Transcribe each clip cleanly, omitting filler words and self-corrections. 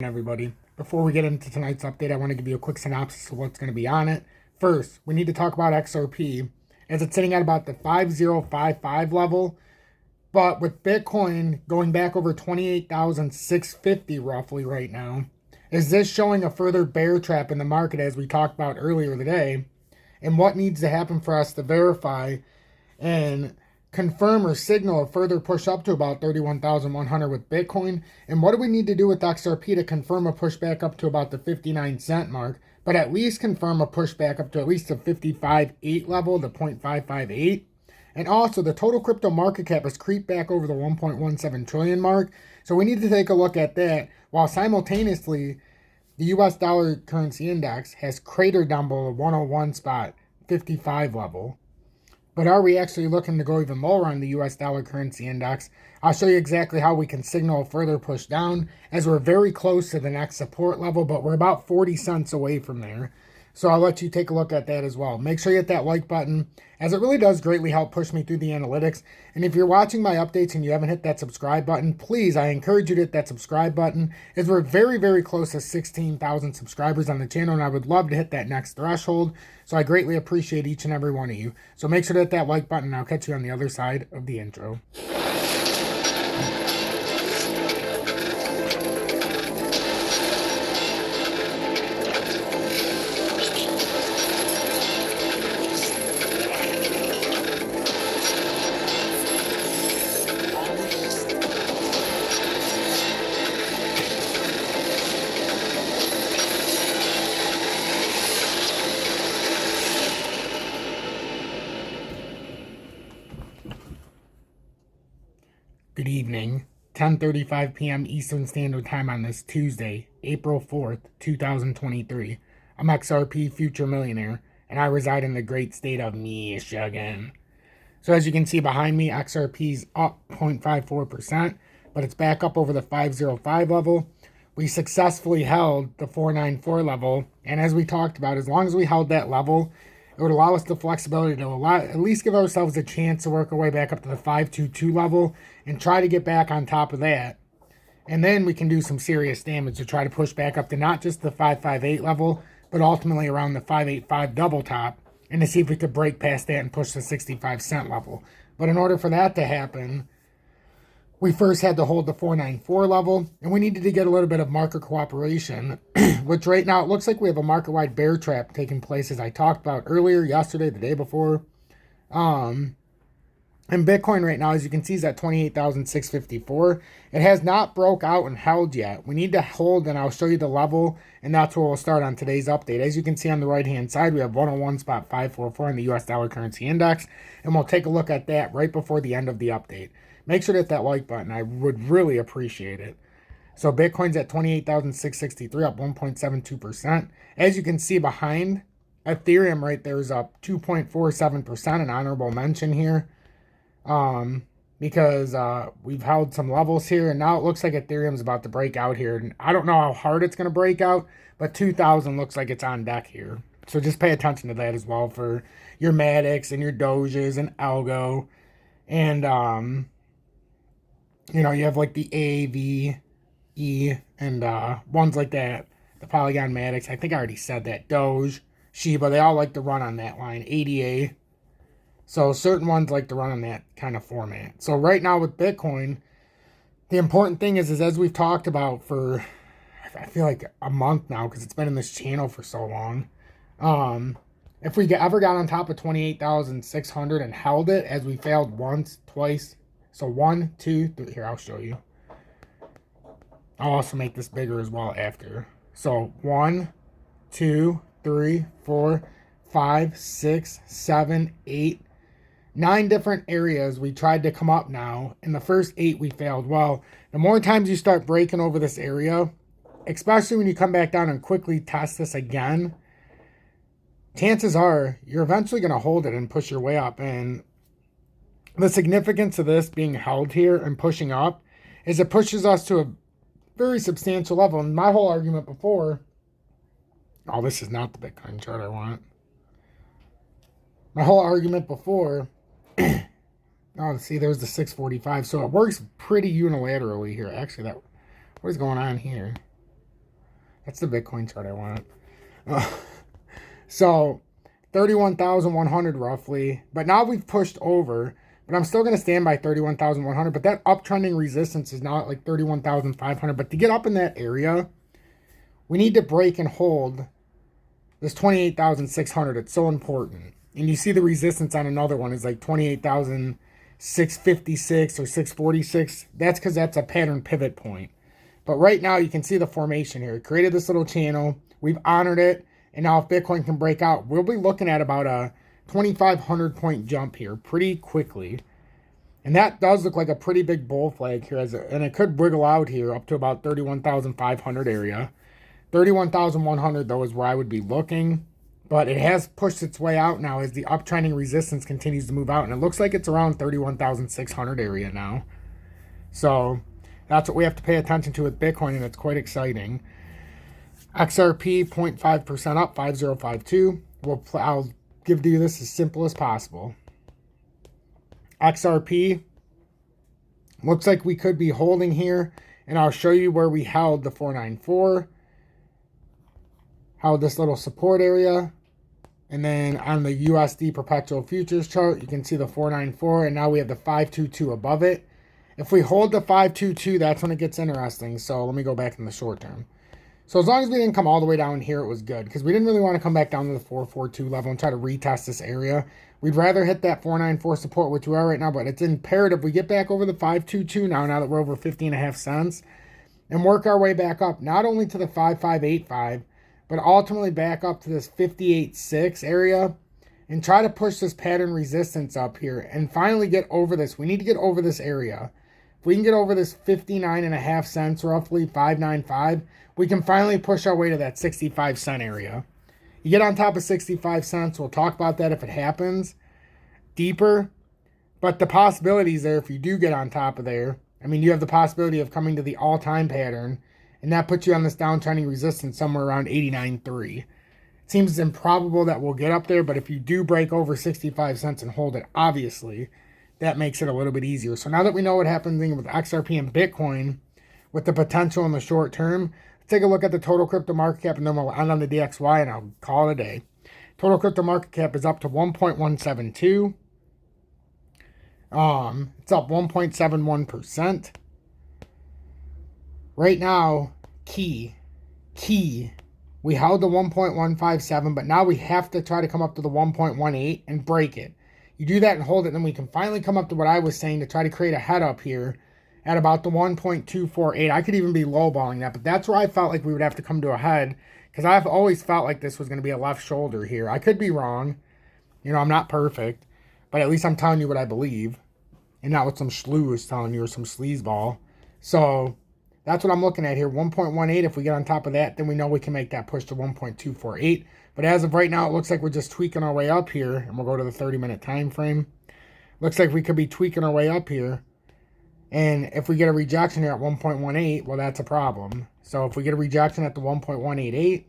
Everybody, before we get into tonight's update, I want to give you a quick synopsis of what's going to be on it. First, we need to talk about XRP, as it's sitting at about the 5055 level, but with Bitcoin going back over 28,650 roughly right now. Is this showing a further bear trap in the market, as we talked about earlier today? And what needs to happen for us to verify and confirm or signal a further push up to about 31,100 with Bitcoin? And what do we need to do with XRP to confirm a push back up to about the 59-cent mark, but at least confirm a push back up to at least the 55.8 level, the 0.558? And also, the total crypto market cap has creeped back over the 1.17 trillion mark, so we need to take a look at that, while simultaneously the US dollar currency index has cratered down below the 101 spot 55 level. But are we actually looking to go even lower on the US dollar currency index? I'll show you exactly how we can signal a further push down, as we're very close to the next support level, but we're about 40 cents away from there. So I'll let you take a look at that as well. Make sure you hit that like button, as it really does greatly help push me through the analytics. And if you're watching my updates and you haven't hit that subscribe button, please, I encourage you to hit that subscribe button, as we're very, very close to 16,000 subscribers on the channel, and I would love to hit that next threshold. So I greatly appreciate each and every one of you. So make sure to hit that like button, and I'll catch you on the other side of the intro. Good evening, 10:35 p.m. Eastern Standard Time on this Tuesday, April 4th, 2023. I'm XRP Future Millionaire, and I reside in the great state of Michigan. So as you can see behind me, XRP's up 0.54%, but it's back up over the 505 level. We successfully held the 494 level, and as we talked about, as long as we held that level, it would allow us the flexibility to at least give ourselves a chance to work our way back up to the 522 level and try to get back on top of that. And then we can do some serious damage to try to push back up to not just the 558 level, but ultimately around the 585 double top, and to see if we could break past that and push the 65-cent level. But in order for that to happen, we first had to hold the 494 level, and we needed to get a little bit of market cooperation, which right now it looks like we have a market-wide bear trap taking place, as I talked about earlier, yesterday, the day before. And Bitcoin right now, as you can see, is at 28,654. It has not broke out and held yet. We need to hold, and I'll show you the level, and that's where we'll start on today's update. As you can see on the right-hand side, we have 101.544 in the US dollar currency index, and we'll take a look at that right before the end of the update. Make sure to hit that like button. I would really appreciate it. So Bitcoin's at 28,663, up 1.72%. As you can see behind, Ethereum right there is up 2.47%, an honorable mention here. Because we've held some levels here, and now it looks like Ethereum's about to break out here. And I don't know how hard it's going to break out, but 2,000 looks like it's on deck here. So just pay attention to that as well for your Matics and your Doges and Algo. And, you know, you have like the A, V, E, and ones like that. The Polygon Matics, I think I already said that. Doge, Shiba, they all like to run on that line. ADA. So certain ones like to run on that kind of format. So right now with Bitcoin, the important thing is as we've talked about for, I feel like a month now, because it's been in this channel for so long. If we ever got on top of 28,600 and held it, as we failed once, twice. So 1, 2, 3. Here, I'll show you. I'll also make this bigger as well after. So 1, 2, 3, 4, 5, 6, 7, 8, 9 different areas we tried to come up now. In the first 8 we failed. Well, the more times you start breaking over this area, especially when you come back down and quickly test this again, chances are you're eventually going to hold it and push your way up. And the significance of this being held here and pushing up is it pushes us to a very substantial level. And my whole argument before, oh, this is not the Bitcoin chart I want. My whole argument before, oh, see, there's the 645. So it works pretty unilaterally here. Actually, what is going on here? That's the Bitcoin chart I want. So 31,100 roughly. But now we've pushed over. But I'm still going to stand by 31,100. But that uptrending resistance is now at like 31,500. But to get up in that area, we need to break and hold this 28,600. It's so important. And you see the resistance on another one is like 28,656 or 646. That's because that's a pattern pivot point. But right now you can see the formation here. It created this little channel. We've honored it. And now if Bitcoin can break out, we'll be looking at about a 2,500 point jump here pretty quickly. And that does look like a pretty big bull flag here. And it could wiggle out here up to about 31,500 area. 31,100 though is where I would be looking. But it has pushed its way out now as the uptrending resistance continues to move out. And it looks like it's around 31,600 area now. So that's what we have to pay attention to with Bitcoin, and it's quite exciting. XRP 0.5% up, 5052. I'll give you this as simple as possible. XRP looks like we could be holding here, and I'll show you where we held the 494. Held this little support area. And then on the USD perpetual futures chart, you can see the 494, and now we have the 522 above it. If we hold the 522, that's when it gets interesting. So let me go back in the short term. So as long as we didn't come all the way down here, it was good. Because we didn't really want to come back down to the 442 level and try to retest this area. We'd rather hit that 494 support, which we are right now. But it's imperative we get back over the 522 now that we're over 50.5 cents. And work our way back up, not only to the 5585, but ultimately back up to this 58.6 area. And try to push this pattern resistance up here. And finally get over this. We need to get over this area. If we can get over this 59.5 cents, roughly 595, we can finally push our way to that 65 cent area. You get on top of 65 cents, we'll talk about that if it happens deeper. But the possibilities there, if you do get on top of there, I mean, you have the possibility of coming to the all-time pattern, and that puts you on this downtrending resistance somewhere around 89.3. It seems improbable that we'll get up there, but if you do break over 65 cents and hold it, obviously, that makes it a little bit easier. So now that we know what happens with XRP and Bitcoin, with the potential in the short term, let's take a look at the total crypto market cap, and then we'll end on the DXY, and I'll call it a day. Total crypto market cap is up to 1.172. It's up 1.71%. Right now, key. We held the 1.157, but now we have to try to come up to the 1.18 and break it. You do that and hold it, and then we can finally come up to what I was saying to try to create a head up here at about the 1.248. I could even be lowballing that, but that's where I felt like we would have to come to a head, because I've always felt like this was going to be a left shoulder here. I could be wrong. You know, I'm not perfect, but at least I'm telling you what I believe, and not what some schloo is telling you or some sleazeball. So that's what I'm looking at here, 1.18. If we get on top of that, then we know we can make that push to 1.248. But as of right now, it looks like we're just tweaking our way up here, and we'll go to the 30-minute time frame. Looks like we could be tweaking our way up here. And if we get a rejection here at 1.18, well, that's a problem. So if we get a rejection at the 1.188,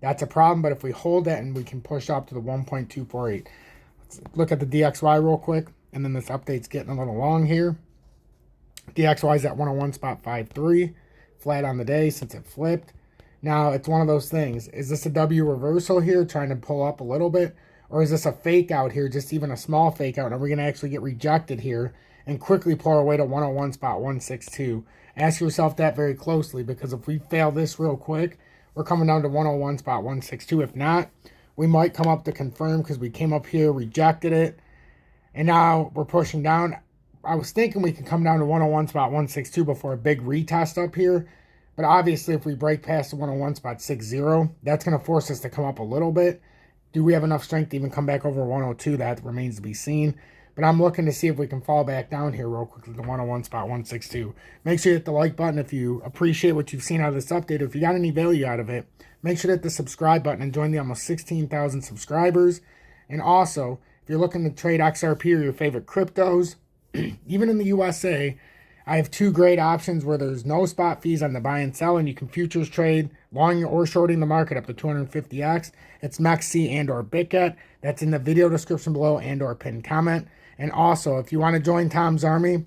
that's a problem. But if we hold that and we can push up to the 1.248. Let's look at the DXY real quick. And then this update's getting a little long here. DXY is at 101.53. Flat on the day since it flipped. Now, it's one of those things. Is this a W reversal here, trying to pull up a little bit? Or is this a fake out here, just even a small fake out? And are we going to actually get rejected here and quickly pull our way to 101.162? Ask yourself that very closely, because if we fail this real quick, we're coming down to 101.162. If not, we might come up to confirm, because we came up here, rejected it, and now we're pushing down. I was thinking we could come down to 101.162 before a big retest up here. But obviously, if we break past the 101.60, that's going to force us to come up a little bit. Do we have enough strength to even come back over 102? That remains to be seen. But I'm looking to see if we can fall back down here real quickly to 101.162. Make sure you hit the like button if you appreciate what you've seen out of this update. If you got any value out of it, make sure to hit the subscribe button and join the almost 16,000 subscribers. And also, if you're looking to trade XRP or your favorite cryptos, even in the USA, I have two great options where there's no spot fees on the buy and sell, and you can futures trade long or shorting the market up to 250x. It's MEXC and or BitGet. That's in the video description below and or pinned comment. And also, if you want to join Tom's Army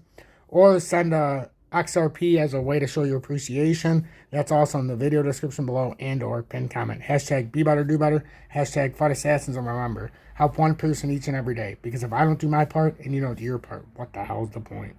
or send a XRP as a way to show your appreciation. That's also in the video description below and or pinned comment. Hashtag be better, do better. Hashtag fight assassins. And remember, help one person each and every day. Because if I don't do my part and you don't do your part, what the hell is the point?